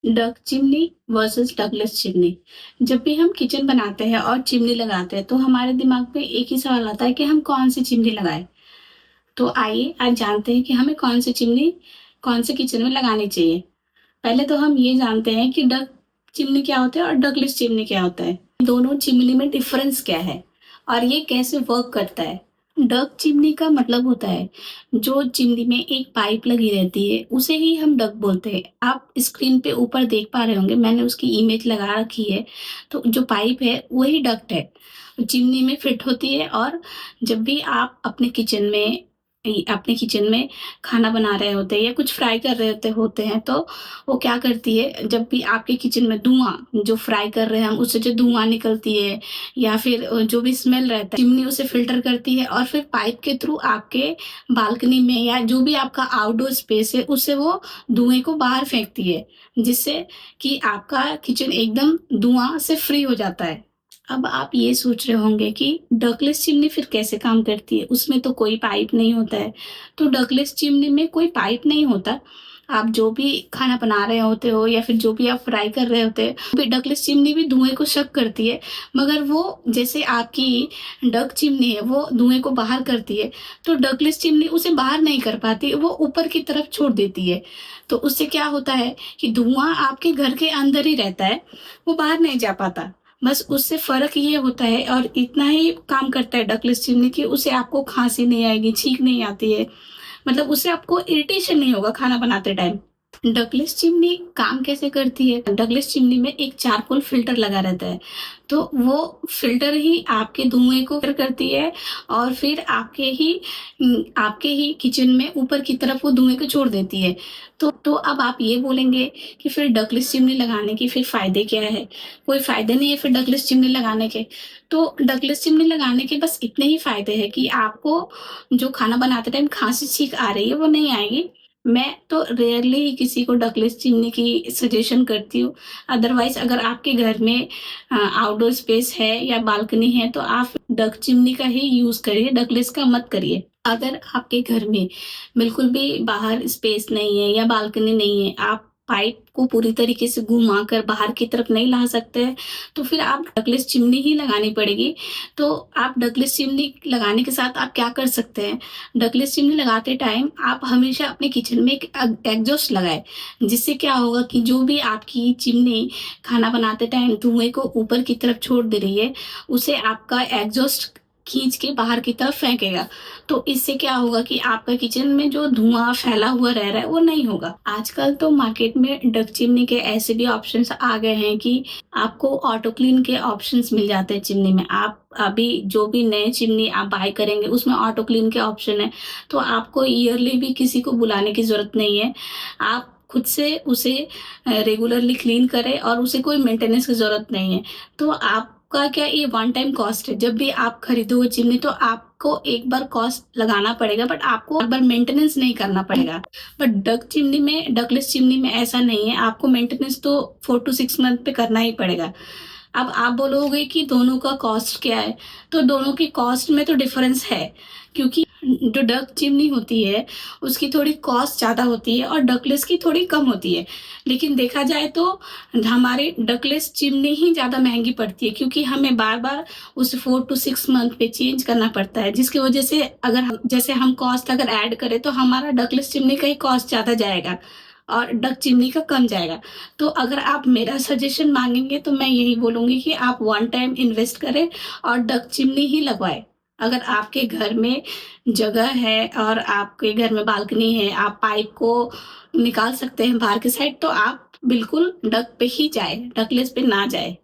Duck chimney versus ductless chimney. जब भी हम किचन बनाते हैं और चिमनी लगाते हैं तो हमारे दिमाग में एक ही सवाल आता है कि हम कौन सी चिमनी लगाएं। तो आइए आज जानते हैं कि हमें कौन सी चिमनी कौन से किचन में लगानी चाहिए। पहले तो हम ये जानते हैं कि डक चिमनी क्या होता है और डकलेस चिमनी क्या होता है। दोनों चिमनी में डिफरेंस क्या है और ये कैसे वर्क करता है। डक चिमनी का मतलब होता है जो चिमनी में एक पाइप लगी रहती है उसे ही हम डक बोलते हैं। आप स्क्रीन पे ऊपर देख पा रहे होंगे, मैंने उसकी इमेज लगा रखी है। तो जो पाइप है वही डक्ट है, चिमनी में फिट होती है। और जब भी आप अपने किचन में खाना बना रहे होते हैं या कुछ फ्राई कर रहे होते हैं तो वो क्या करती है, जब भी आपके किचन में धुआं, जो फ्राई कर रहे हैं हम उससे जो धुआं निकलती है या फिर जो भी स्मेल रहता है, चिमनी उसे फिल्टर करती है और फिर पाइप के थ्रू आपके बालकनी में या जो भी आपका आउटडोर स्पेस है उससे वो धुएं को बाहर फेंकती है, जिससे कि आपका किचन एकदम धुआं से फ्री हो जाता है। अब आप ये सोच रहे होंगे कि डकलेस चिमनी फिर कैसे काम करती है, उसमें तो कोई पाइप नहीं होता है। तो डकलेस चिमनी में कोई पाइप नहीं होता। आप जो भी खाना बना रहे होते हो या फिर जो भी आप फ्राई कर रहे होते हैं, डकलेस चिमनी भी धुएं को शक करती है, मगर वो जैसे आपकी डक चिमनी है वो धुएं को बाहर करती है, तो डकलेस चिमनी उसे बाहर नहीं कर पाती, वो ऊपर की तरफ छोड़ देती है। तो उससे क्या होता है कि धुआं आपके घर के अंदर ही रहता है, वो बाहर नहीं जा पाता। बस उससे फ़र्क ये होता है और इतना ही काम करता है डकलेस चिमनी की, उसे आपको खांसी नहीं आएगी, छींक नहीं आती है, मतलब उससे आपको इरिटेशन नहीं होगा खाना बनाते टाइम। डगलेस चिमनी काम कैसे करती है? डगलेस चिमनी में एक चारकोल फिल्टर लगा रहता है, तो वो फिल्टर ही आपके धुएं को फिल्टर करती है और फिर आपके ही किचन में ऊपर की तरफ वो धुएं को छोड़ देती है। तो अब आप ये बोलेंगे कि फिर डगलेस चिमनी लगाने की फिर फायदे क्या है? कोई फायदे नहीं है फिर डगलेस चिमनी लगाने के। तो डगलेस चिमनी लगाने के बस इतने ही फायदे हैं कि आपको जो खाना बनाते टाइम खांसी छींक आ रही है वो नहीं आएगी। मैं तो रेयरली ही किसी को डकलेस चिमनी की सजेशन करती हूँ। अदरवाइज अगर आपके घर में आउटडोर स्पेस है या बालकनी है तो आप डक चिमनी का ही यूज करिए, डकलेस का मत करिए। अगर आपके घर में बिल्कुल भी बाहर स्पेस नहीं है या बालकनी नहीं है, आप पाइप को पूरी तरीके से घुमा कर बाहर की तरफ नहीं ला सकते हैं, तो फिर आप डकलेस चिमनी ही लगानी पड़ेगी। तो आप डकलेस चिमनी लगाने के साथ आप क्या कर सकते हैं, डकलेस चिमनी लगाते टाइम आप हमेशा अपने किचन में एक एग्जॉस्ट लगाए, जिससे क्या होगा कि जो भी आपकी चिमनी खाना बनाते टाइम धुएं को ऊपर की तरफ छोड़ दे रही है, उसे आपका एग्जॉस्ट खींच के बाहर की तरफ फेंकेगा। तो इससे क्या होगा कि आपका किचन में जो धुआं फैला हुआ रह रहा है वो नहीं होगा। आजकल तो मार्केट में डक चिमनी के ऐसे भी ऑप्शंस आ गए हैं कि आपको ऑटो क्लीन के ऑप्शंस मिल जाते हैं चिमनी में। आप अभी जो भी नए चिमनी आप बाय करेंगे उसमें ऑटो क्लीन के ऑप्शन है, तो आपको ईयरली भी किसी को बुलाने की जरूरत नहीं है। आप खुद से उसे रेगुलरली क्लीन करें और उसे कोई मेंटेनेंस की जरूरत नहीं है। तो आपका क्या, ये वन टाइम कॉस्ट है। जब भी आप खरीदोगे चिमनी तो आपको एक बार कॉस्ट लगाना पड़ेगा, बट आपको एक बार मेंटेनेंस नहीं करना पड़ेगा। बट डकलेस चिमनी में ऐसा नहीं है, आपको मेंटेनेंस तो 4 to 6 मंथ पे करना ही पड़ेगा। अब आप बोलोगे कि दोनों का कॉस्ट क्या है, तो दोनों की कॉस्ट में तो डिफरेंस है, क्योंकि जो डक चिमनी होती है उसकी थोड़ी कॉस्ट ज़्यादा होती है और डकलेस की थोड़ी कम होती है। लेकिन देखा जाए तो हमारे डकलेस चिमनी ही ज़्यादा महंगी पड़ती है, क्योंकि हमें बार बार उसे 4 to 6 मंथ पे चेंज करना पड़ता है, जिसकी वजह से जैसे हम कॉस्ट अगर ऐड करें तो हमारा डकलेस चिमनी का ही कॉस्ट ज़्यादा जाएगा और डक चिमनी का कम जाएगा। तो अगर आप मेरा सजेशन मांगेंगे तो मैं यही बोलूँगी कि आप वन टाइम इन्वेस्ट करें और डक चिमनी ही लगवाएं। अगर आपके घर में जगह है और आपके घर में बालकनी है, आप पाइप को निकाल सकते हैं बाहर की साइड, तो आप बिल्कुल डक पे ही जाए, डकलेस पे ना जाए।